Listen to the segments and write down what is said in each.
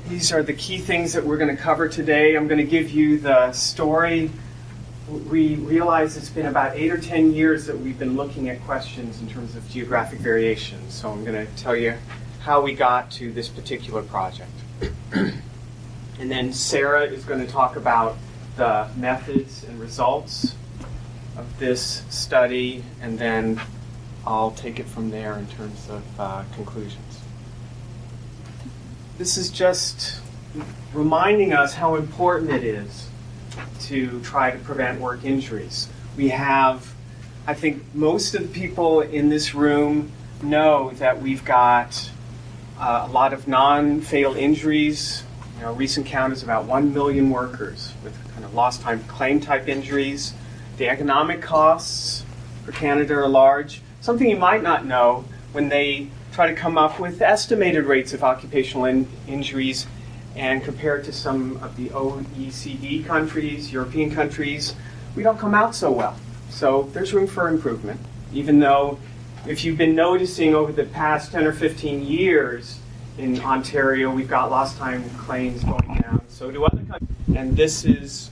These are the key things that we're going to cover today. I'm going to give you the story. We realize it's been about 8 or 10 years that we've been looking at questions in terms of geographic variation. So I'm going to tell you how we got to this particular project. And then Sara is going to talk about the methods and results of this study, and then I'll take it from there in terms of conclusions. This is just reminding us how important it is to try to prevent work injuries. We have, I think most of the people in this room know that we've got a lot of non-fatal injuries. You know, recent count is about 1 million workers with kind of lost time claim type injuries. The economic costs for Canada are large. Something you might not know when they try to come up with estimated rates of occupational injuries and compare it to some of the OECD countries, European countries, we don't come out so well. So there's room for improvement, even though if you've been noticing over the past 10 or 15 years in Ontario, we've got lost time claims going down. So do other countries. And this is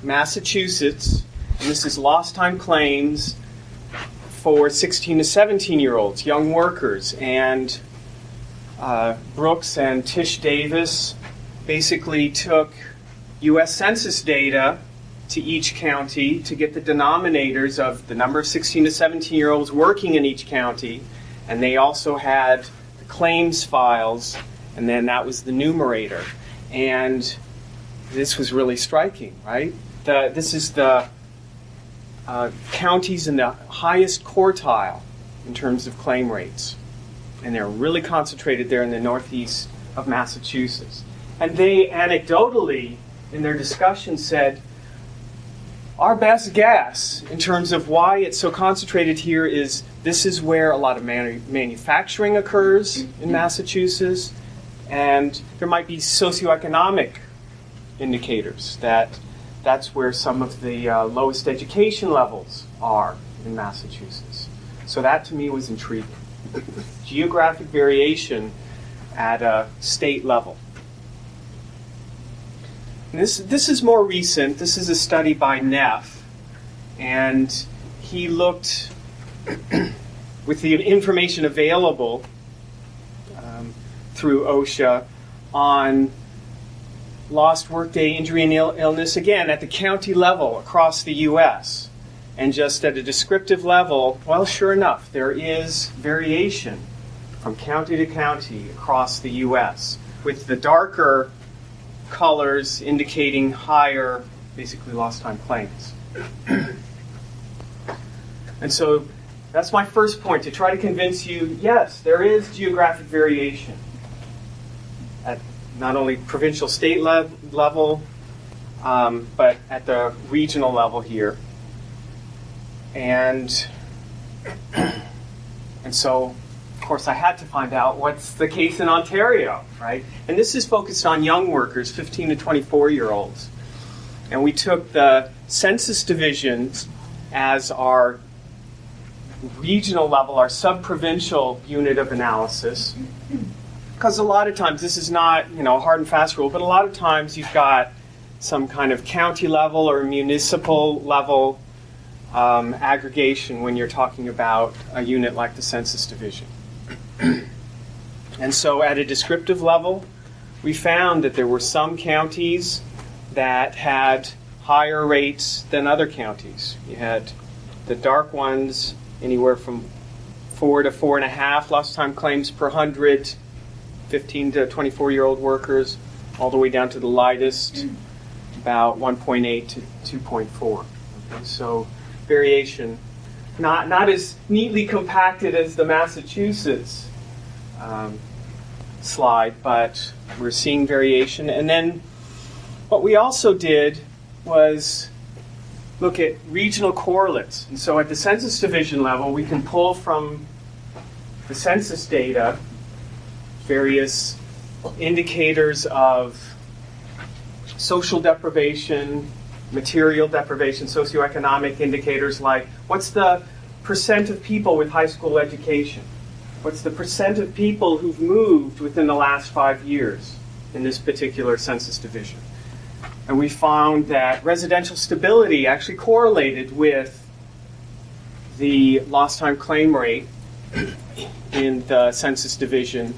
Massachusetts, and this is lost time claims for 16 to 17-year-olds, young workers. And Brooks and Tish Davis basically took U.S. Census data to each county to get the denominators of the number of 16 to 17-year-olds working in each county. And they also had the claims files, and then that was the numerator. And this was really striking, right? This is the counties in the highest quartile in terms of claim rates. And they're really concentrated there in the northeast of Massachusetts. And they anecdotally, in their discussion, said, our best guess in terms of why it's so concentrated here is this is where a lot of manufacturing occurs in Massachusetts, and there might be socioeconomic indicators that's where some of the lowest education levels are in Massachusetts. So that to me was intriguing. Geographic variation at a state level. And this is more recent. This is a study by Neff, and he looked with the information available through OSHA on lost workday injury and illness, again, at the county level across the U.S. And just at a descriptive level, well, sure enough, there is variation from county to county across the U.S., with the darker colors indicating higher, basically, lost time claims. And so that's my first point, to try to convince you, yes, there is geographic variation at not only provincial, state level, but at the regional level here. And so, of course, I had to find out what's the case in Ontario, right? And this is focused on young workers, 15 to 24-year-olds. And we took the Census Divisions as our regional level, our sub-provincial unit of analysis. Because a lot of times, this is not, a hard and fast rule, but a lot of times you've got some kind of county level or municipal level aggregation when you're talking about a unit like the Census Division. And so at a descriptive level, we found that there were some counties that had higher rates than other counties. You had the dark ones anywhere from 4 to 4.5 lost time claims per 100 15 to 24-year-old workers, all the way down to the lightest, about 1.8 to 2.4. Okay, so variation, not as neatly compacted as the Massachusetts slide, but we're seeing variation. And then what we also did was look at regional correlates. And so at the Census Division level, we can pull from the census data various indicators of social deprivation, material deprivation, socioeconomic indicators like what's the percent of people with high school education? What's the percent of people who've moved within the last 5 years in this particular census division. And we found that residential stability actually correlated with the lost time claim rate in the census division,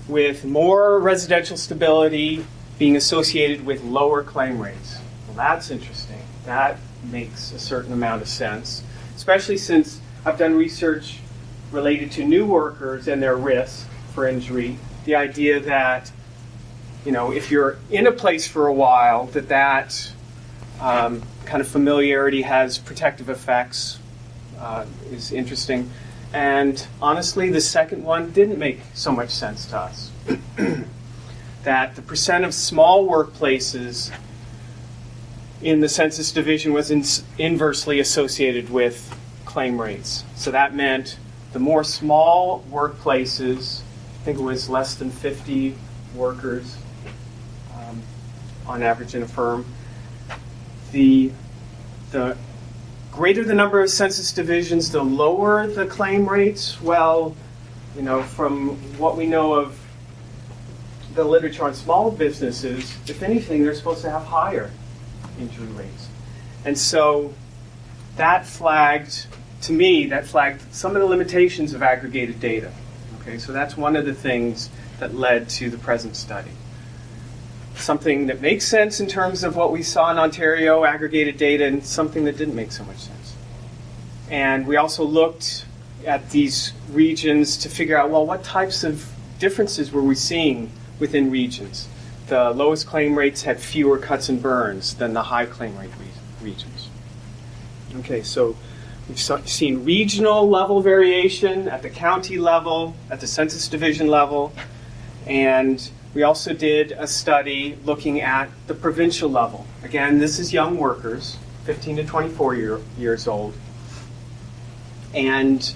with more residential stability being associated with lower claim rates. Well, that's interesting. That makes a certain amount of sense, especially since I've done research related to new workers and their risk for injury. The idea that, if you're in a place for a while, that kind of familiarity has protective effects is interesting. And honestly, the second one didn't make so much sense to us. That the percent of small workplaces in the census division was inversely associated with claim rates. So that meant the more small workplaces, I think it was less than 50 workers on average in a firm, the greater the number of census divisions, the lower the claim rates. Well, from what we know of the literature on small businesses, if anything, they're supposed to have higher injury rates. And so that flagged some of the limitations of aggregated data. Okay, so that's one of the things that led to the present study. Something that makes sense in terms of what we saw in Ontario, aggregated data, and something that didn't make so much sense. And we also looked at these regions to figure out, well, what types of differences were we seeing within regions? The lowest claim rates had fewer cuts and burns than the high claim rate regions. Okay, so we've seen regional level variation at the county level, at the census division level, and we also did a study looking at the provincial level. Again, this is young workers, 15 to 24 years old. And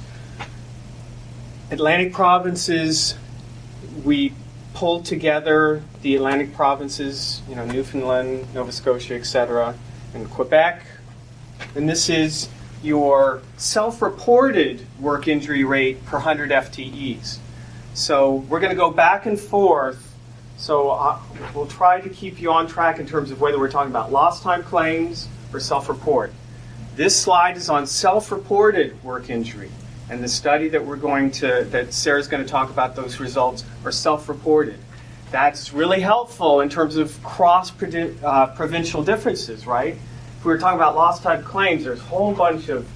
Atlantic provinces, we pulled together the Atlantic provinces, Newfoundland, Nova Scotia, etc., and Quebec. And this is your self-reported work injury rate per 100 FTEs. So we're going to go back and forth. So we'll try to keep you on track in terms of whether we're talking about lost time claims or self-report. This slide is on self-reported work injury. And the study that Sarah's going to talk about, those results are self-reported. That's really helpful in terms of cross-provincial differences, right? If we were talking about lost time claims, there's a whole bunch of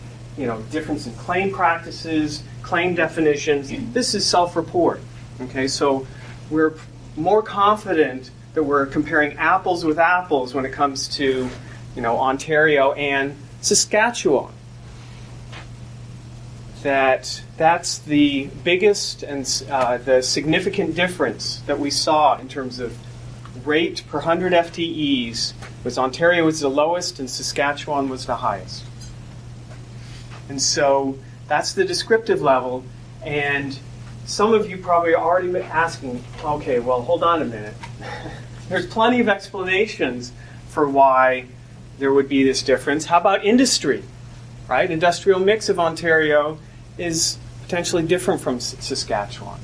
difference in claim practices, claim definitions. This is self-report. Okay, so we're more confident that we're comparing apples with apples when it comes to Ontario and Saskatchewan. That's the biggest and the significant difference that we saw in terms of rate per 100 FTEs. Was Ontario was the lowest and Saskatchewan was the highest. And so that's the descriptive level. And some of you probably are already asking, okay, well, hold on a minute. There's plenty of explanations for why there would be this difference. How about industry? Right? Industrial mix of Ontario is potentially different from Saskatchewan.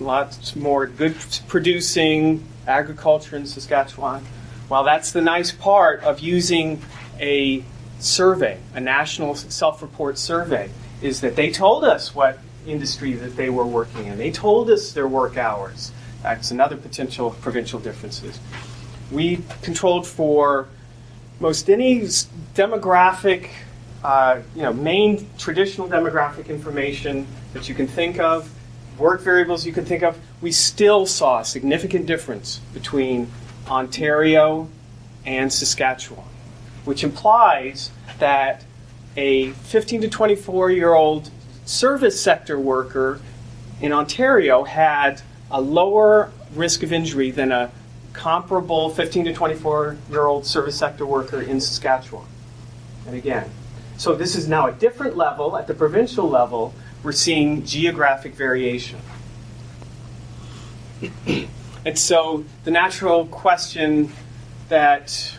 Lots more good producing agriculture in Saskatchewan. Well, that's the nice part of using a survey, a national self-report survey, is that they told us what industry that they were working in. They told us their work hours. That's another potential provincial differences. We controlled for most any demographic, main traditional demographic information that you can think of, work variables you can think of. We still saw a significant difference between Ontario and Saskatchewan, which implies that a 15 to 24-year-old service sector worker in Ontario had a lower risk of injury than a comparable 15 to 24-year-old service sector worker in Saskatchewan. And again, so this is now a different level. At the provincial level, we're seeing geographic variation. And so the natural question that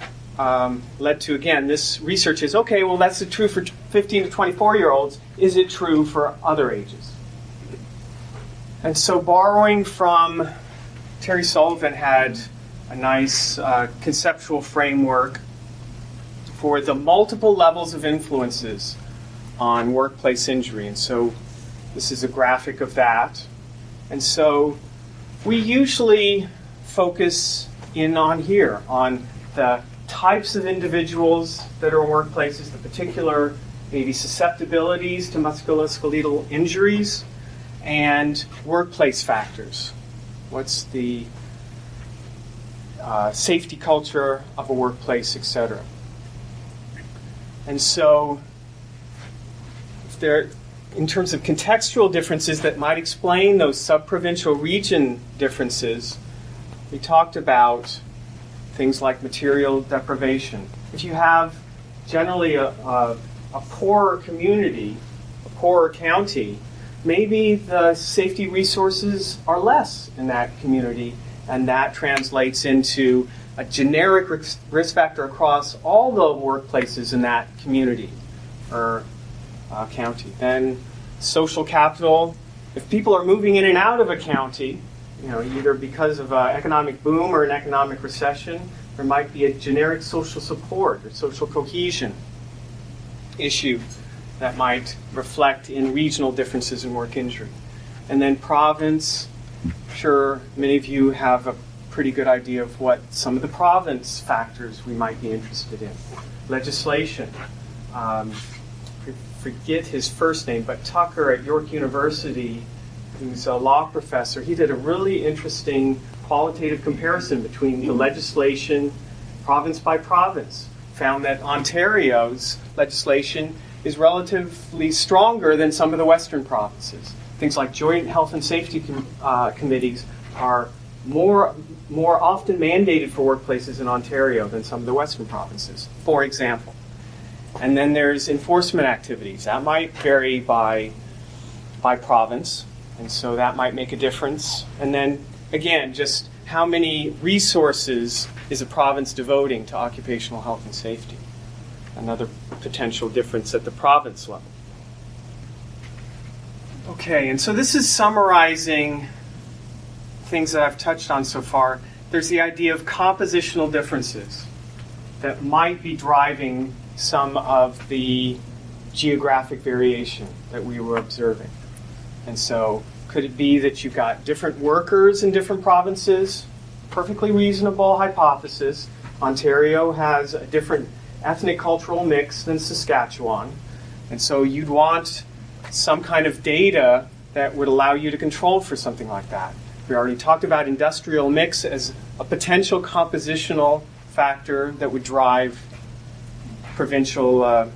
led to, again, this research is, okay, well, that's true for 15 to 24-year-olds. Is it true for other ages? And so borrowing from Terry Sullivan had a nice conceptual framework for the multiple levels of influences on workplace injury. And so this is a graphic of that. And so we usually focus in on here, on the types of individuals that are in workplaces, the particular maybe susceptibilities to musculoskeletal injuries, and workplace factors. What's the safety culture of a workplace, etc. And so if there, in terms of contextual differences that might explain those subprovincial region differences, we talked about things like material deprivation. If you have generally a poorer community, a poorer county, maybe the safety resources are less in that community, and that translates into a generic risk factor across all the workplaces in that community or county. Then social capital, if people are moving in and out of a county, either because of an economic boom or an economic recession, there might be a generic social support or social cohesion issue that might reflect in regional differences in work injury. And then province, I'm sure many of you have a pretty good idea of what some of the province factors we might be interested in. Legislation. Forget his first name, but Tucker at York University, who's a law professor, he did a really interesting qualitative comparison between the legislation province by province. Found that Ontario's legislation is relatively stronger than some of the Western provinces. Things like joint health and safety committees are more often mandated for workplaces in Ontario than some of the Western provinces, for example. And then there's enforcement activities. That might vary by province, and so that might make a difference. And then, again, just how many resources is a province devoting to occupational health and safety? Another potential difference at the province level. Okay, and so this is summarizing things that I've touched on so far. There's the idea of compositional differences that might be driving some of the geographic variation that we were observing. And so could it be that you've got different workers in different provinces? Perfectly reasonable hypothesis. Ontario has a different ethnic cultural mix than Saskatchewan. And so you'd want some kind of data that would allow you to control for something like that. We already talked about industrial mix as a potential compositional factor that would drive provincial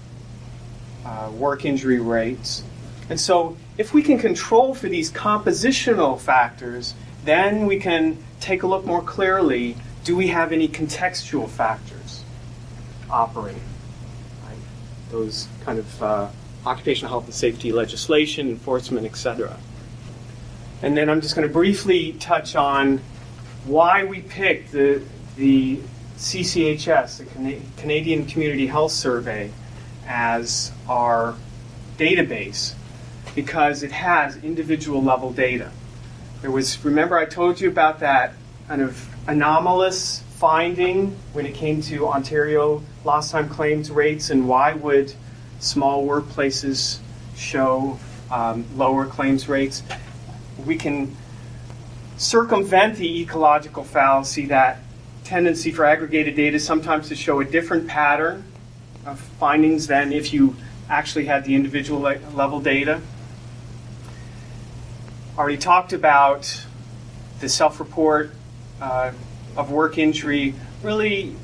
work injury rates. And so if we can control for these compositional factors, then we can take a look more clearly, do we have any contextual factors operating? Right? Those kind of occupational health and safety legislation, enforcement, etc. And then I'm just going to briefly touch on why we picked the CCHS, the Canadian Community Health Survey, as our database, because it has individual level data. There was, remember I told you about that kind of anomalous finding when it came to Ontario lost time claims rates, and why would small workplaces show lower claims rates? We can circumvent the ecological fallacy, that tendency for aggregated data sometimes to show a different pattern of findings than if you actually had the individual level data. Already talked about the self-report of work injury really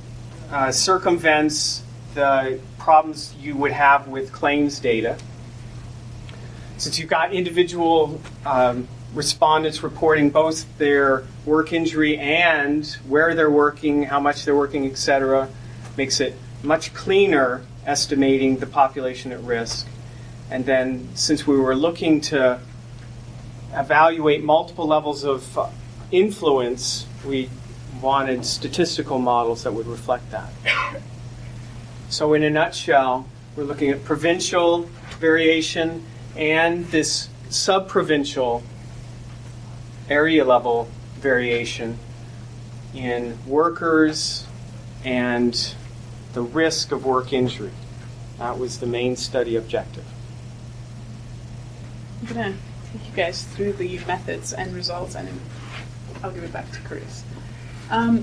circumvents the problems you would have with claims data. Since you've got individual respondents reporting both their work injury and where they're working, how much they're working, etc., makes it much cleaner estimating the population at risk. And then since we were looking to evaluate multiple levels of influence, we wanted statistical models that would reflect that. So in a nutshell, we're looking at provincial variation and this sub-provincial area level variation in workers and the risk of work injury. That was the main study objective. I'm going to take you guys through the methods and results, and then I'll give it back to Curtis.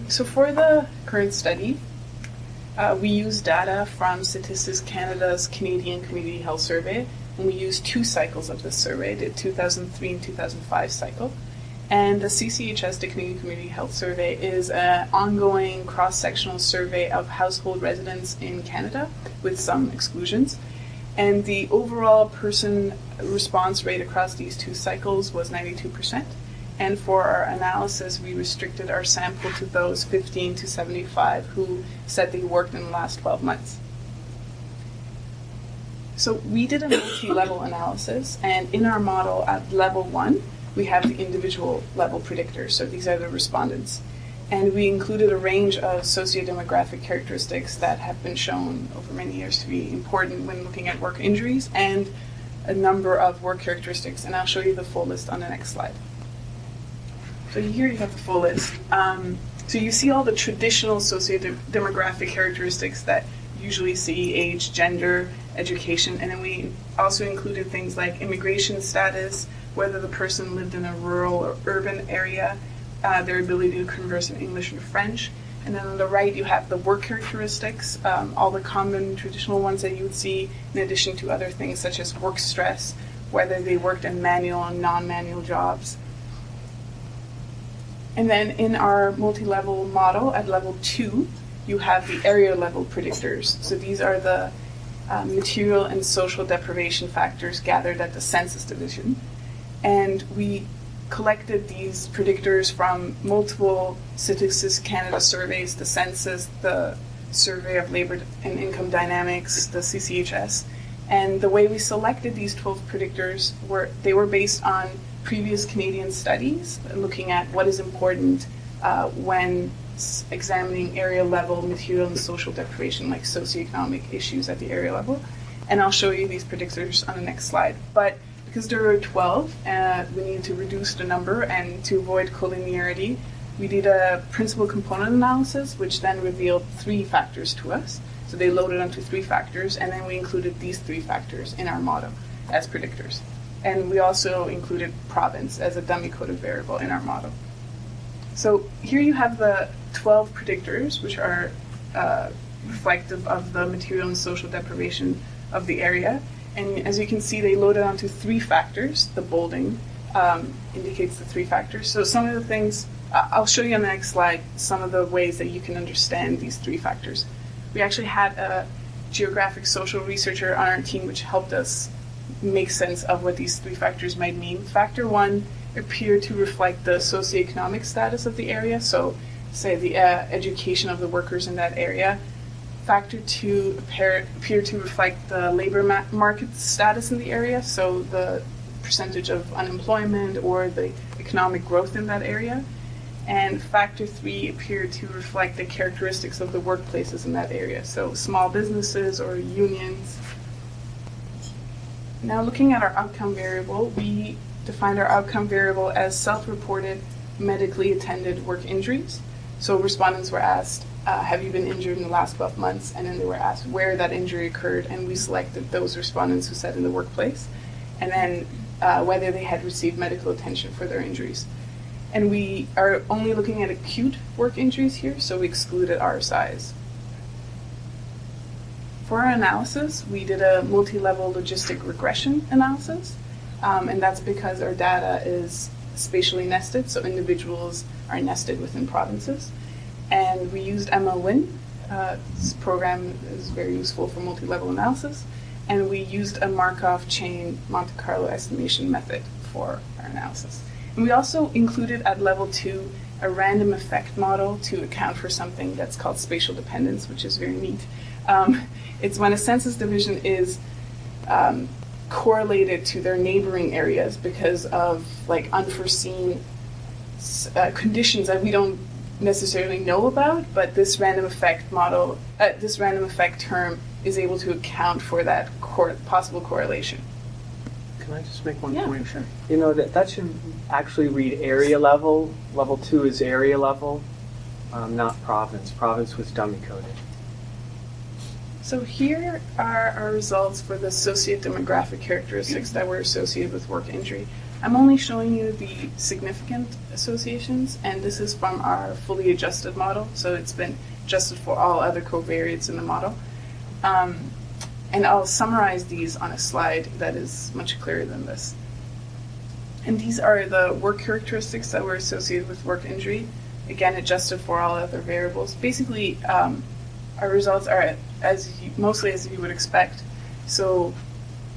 So for the current study, we used data from Statistics Canada's Canadian Community Health Survey, and we used 2 cycles of this survey, the 2003 and 2005 cycle. And the CCHS, the Canadian Community Health Survey, is an ongoing cross-sectional survey of household residents in Canada with some exclusions. And the overall person response rate across these 2 cycles was 92%. And for our analysis, we restricted our sample to those 15 to 75 who said they worked in the last 12 months. So we did a multi-level analysis, and in our model at level 1, we have the individual level predictors. So these are the respondents. And we included a range of sociodemographic characteristics that have been shown over many years to be important when looking at work injuries, and a number of work characteristics. And I'll show you the full list on the next slide. So here you have the full list. So you see all the traditional sociodemographic characteristics that you usually see: age, gender, education, and then we also included things like immigration status, whether the person lived in a rural or urban area, their ability to converse in English or French. And then on the right you have the work characteristics, all the common traditional ones that you would see, in addition to other things such as work stress, whether they worked in manual and non-manual jobs. And then in our multi-level model at level 2, you have the area level predictors. So these are the material and social deprivation factors gathered at the Census Division. And we collected these predictors from multiple Statistics Canada surveys, the Census, the Survey of Labor and Income Dynamics, the CCHS. And the way we selected these 12 predictors they were based on previous Canadian studies looking at what is important when examining area level material and social deprivation, like socioeconomic issues at the area level. And I'll show you these predictors on the next slide. But because there were 12, we needed to reduce the number, and to avoid collinearity, we did a principal component analysis, which then revealed 3 factors to us. So they loaded onto 3 factors, and then we included these 3 factors in our model as predictors. And we also included province as a dummy-coded variable in our model. So here you have the 12 predictors, which are reflective of the material and social deprivation of the area. And as you can see, they loaded onto 3 factors. The bolding indicates the 3 factors. So some of the things, I'll show you on the next slide, some of the ways that you can understand these 3 factors. We actually had a geographic social researcher on our team which helped us make sense of what these 3 factors might mean. Factor 1 appeared to reflect the socioeconomic status of the area, so say the education of the workers in that area. Factor 2 appeared to reflect the labor market status in the area, so the percentage of unemployment or the economic growth in that area. And factor 3 appeared to reflect the characteristics of the workplaces in that area, so small businesses or unions. Now looking at our outcome variable, we defined our outcome variable as self-reported medically attended work injuries. So respondents were asked, have you been injured in the last 12 months? And then they were asked where that injury occurred, and we selected those respondents who said in the workplace, and then whether they had received medical attention for their injuries. And we are only looking at acute work injuries here, so we excluded RSIs. For our analysis, we did a multi-level logistic regression analysis, and that's because our data is spatially nested, so individuals are nested within provinces. And we used MLWin. This program is very useful for multi-level analysis. And we used a Markov chain Monte Carlo estimation method for our analysis. And we also included at level 2 a random effect model to account for something that's called spatial dependence, which is very neat. It's when a census division is correlated to their neighboring areas because of like unforeseen conditions that we don't necessarily know about, but this random effect model, this random effect term is able to account for that possible correlation. can I just make one Yeah, point? sure. You know, that should actually read area level. Level 2 is area level, not province. Province was dummy coded. So here are our results for the sociodemographic characteristics that were associated with work injury. I'm only showing you the significant associations, and this is from our fully adjusted model, so it's been adjusted for all other covariates in the model. And I'll summarize these on a slide that is much clearer than this. And these are the work characteristics that were associated with work injury, again adjusted for all other variables. Basically, our results are mostly as you would expect. So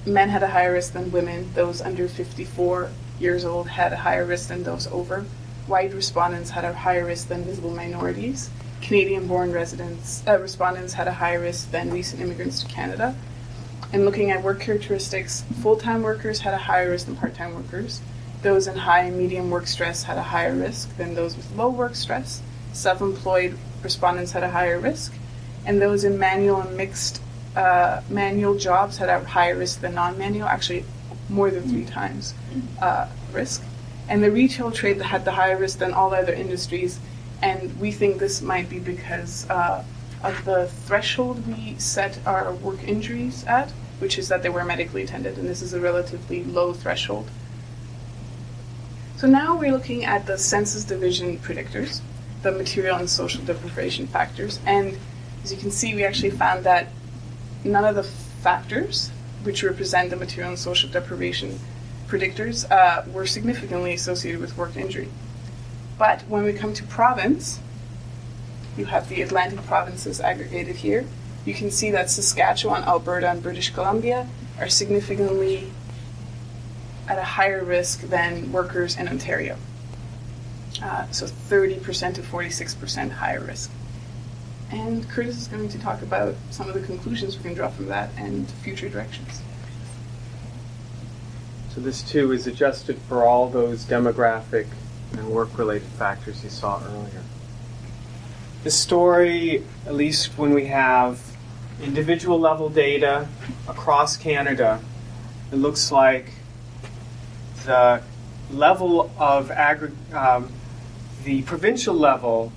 men had a higher risk than women. Those under 54 years old had a higher risk than those over. White respondents had a higher risk than visible minorities. Canadian-born respondents had a higher risk than recent immigrants to Canada. And looking at work characteristics, full-time workers had a higher risk than part-time workers. Those in high and medium work stress had a higher risk than those with low work stress. Self-employed respondents had a higher risk. And those in manual and mixed manual jobs had a higher risk than non-manual, actually more than 3 times risk. And the retail trade had the higher risk than all other industries, and we think this might be because of the threshold we set our work injuries at, which is that they were medically attended, and this is a relatively low threshold. So now we're looking at the Census Division predictors, the material and social deprivation factors, and as you can see, we actually found that none of the factors which represent the material and social deprivation predictors were significantly associated with work injury. But when we come to province, you have the Atlantic provinces aggregated here. You can see that Saskatchewan, Alberta, and British Columbia are significantly at a higher risk than workers in Ontario. So 30% to 46% higher risk. And Curtis is going to talk about some of the conclusions we can draw from that and future directions. So this too is adjusted for all those demographic and work-related factors you saw earlier. The story, at least when we have individual level data across Canada, it looks like the level of the provincial level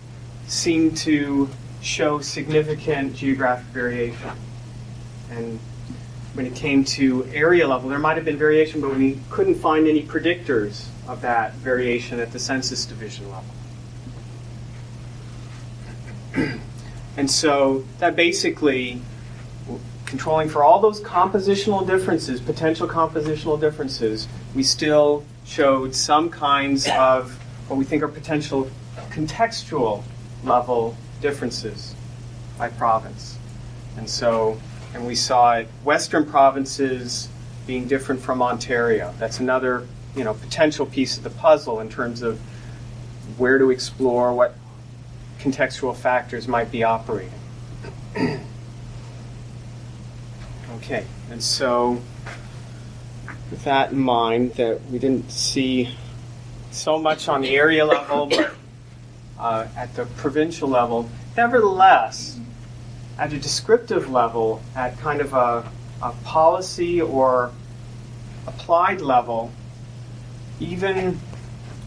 seemed to show significant geographic variation. And when it came to area level, there might have been variation, but we couldn't find any predictors of that variation at the Census Division level. And so that basically, controlling for all those compositional differences, potential compositional differences, we still showed some kinds of what we think are potential contextual level differences by province. And we saw it, Western provinces being different from Ontario. That's another, potential piece of the puzzle in terms of where to explore what contextual factors might be operating. Okay, and so with that in mind, that we didn't see so much on the area level, but at the provincial level, nevertheless, at a descriptive level, at kind of a policy or applied level, even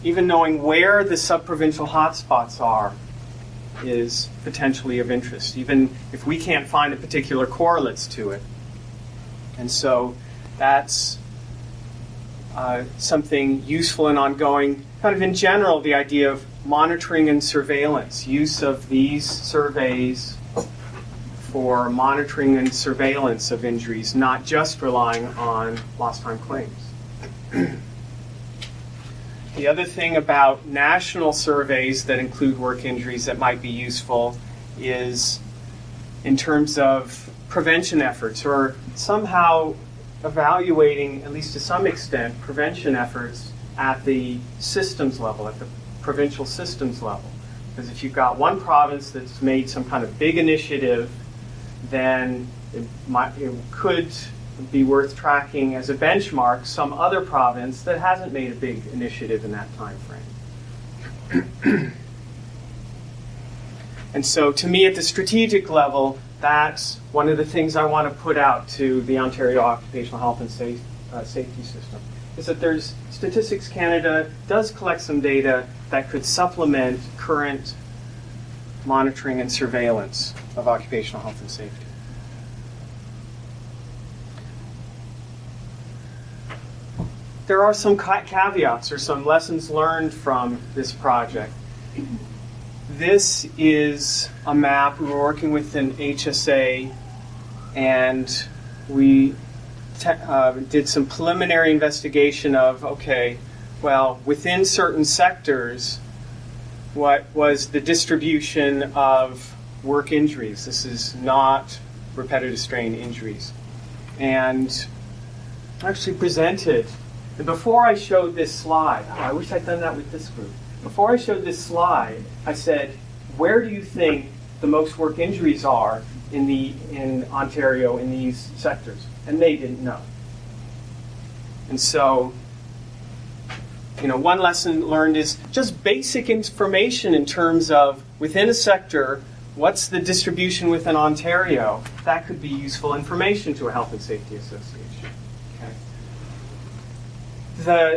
knowing where the subprovincial hotspots are is potentially of interest, even if we can't find a particular correlates to it. And so that's something useful and ongoing, kind of in general, the idea of monitoring and surveillance, use of these surveys for monitoring and surveillance of injuries, not just relying on lost time claims. The other thing about national surveys that include work injuries that might be useful is in terms of prevention efforts, or somehow evaluating, at least to some extent, prevention efforts at the systems level, at the provincial systems level. Because if you've got one province that's made some kind of big initiative, then it could be worth tracking as a benchmark some other province that hasn't made a big initiative in that time frame. And so to me at the strategic level, that's one of the things I want to put out to the Ontario Occupational Health and safety system, is that there's Statistics Canada does collect some data that could supplement current monitoring and surveillance of occupational health and safety. There are some caveats or some lessons learned from this project. This is a map. We were working with an HSA, and we did some preliminary investigation of, okay, well, within certain sectors, what was the distribution of work injuries? This is not repetitive strain injuries. And I actually presented, and before I showed this slide, I wish I'd done that with this group. Before I showed this slide, I said, where do you think the most work injuries are in Ontario in these sectors? And they didn't know. And so, one lesson learned is just basic information in terms of within a sector, what's the distribution within Ontario? That could be useful information to a health and safety association. Okay.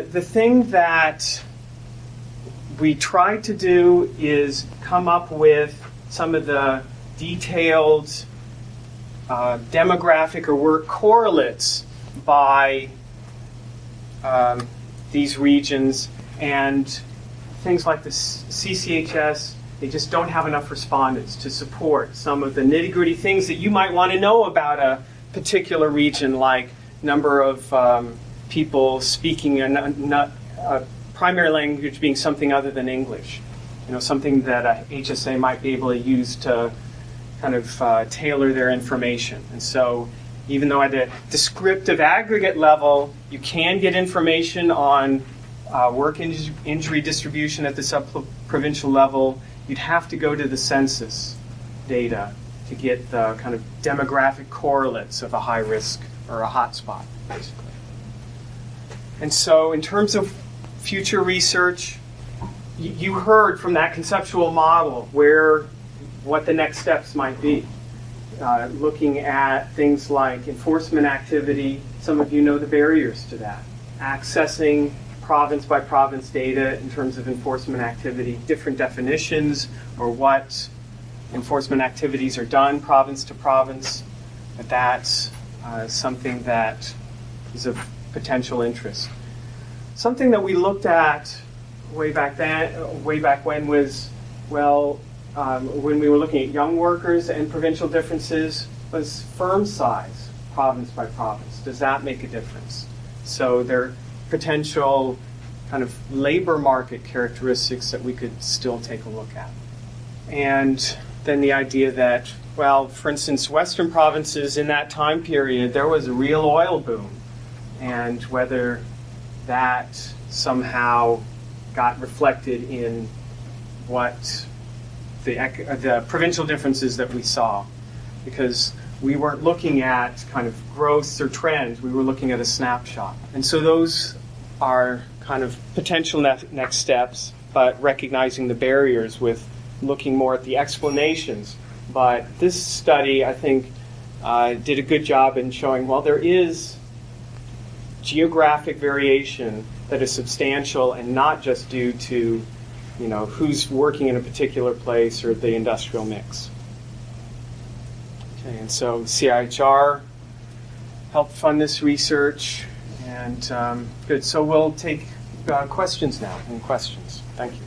The thing that we tried to do is come up with some of the detailed demographic or work correlates by these regions, and things like the CCHS, they just don't have enough respondents to support some of the nitty-gritty things that you might want to know about a particular region, like number of people speaking a primary language being something other than English. Something that a HSA might be able to use to kind of tailor their information. And so even though at a descriptive aggregate level, you can get information on work injury distribution at the sub-provincial level, you'd have to go to the census data to get the kind of demographic correlates of a high risk or a hot spot, basically. And so in terms of future research, you heard from that conceptual model what the next steps might be. Looking at things like enforcement activity. Some of you know the barriers to that. Accessing province by province data in terms of enforcement activity, different definitions or what enforcement activities are done province to province. But that's something that is of potential interest. Something that we looked at way back when was, when we were looking at young workers and provincial differences, was firm size, province by province. Does that make a difference? So there are potential kind of labor market characteristics that we could still take a look at. And then the idea that, for instance, Western provinces in that time period, there was a real oil boom, and whether that somehow got reflected in what the provincial differences that we saw, because we weren't looking at kind of growths or trends, we were looking at a snapshot. And so those are kind of potential next steps, but recognizing the barriers with looking more at the explanations. But this study, I think, did a good job in showing, there is geographic variation that is substantial and not just due to who's working in a particular place or the industrial mix. Okay, and so CIHR helped fund this research, and good. So we'll take questions now. Any questions? Thank you.